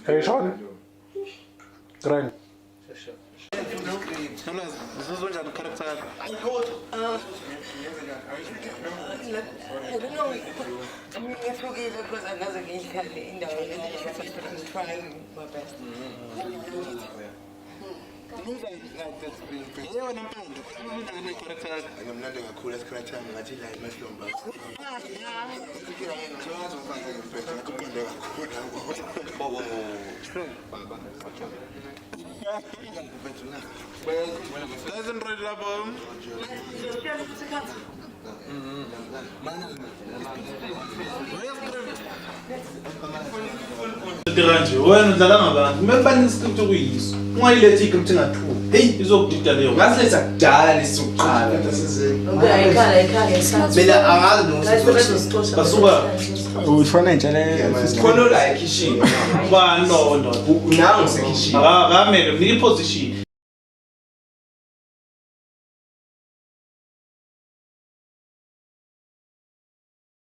Hey Sean. Grand. Zizonjani character yakho? I don't know. Ngiyahlukile because angaze ngiyihlale indawo I'm trying my best. Yewona mpande, unjani character yakho? Ngimnandi kakhulu esikhathi sami ngathi la eMaslomba. Ngifika yena ngizowazi umfana ngifethe ngakuphinde kakhulu. Bobo. Baba. Doesn't read lapho. Ndiranje wena udlala ngabantu mebani iscript okuyiso ungayilethi iscript engathuki hey izokudida leyo Ngasiletha kudala lesizoqala sasizeni. Ekhaya. Mina angazi nokuthi basuka Uyifana njalo khona la ekhishini. ubani lo ndoda Nawo usekhishini. akamele mnike iposition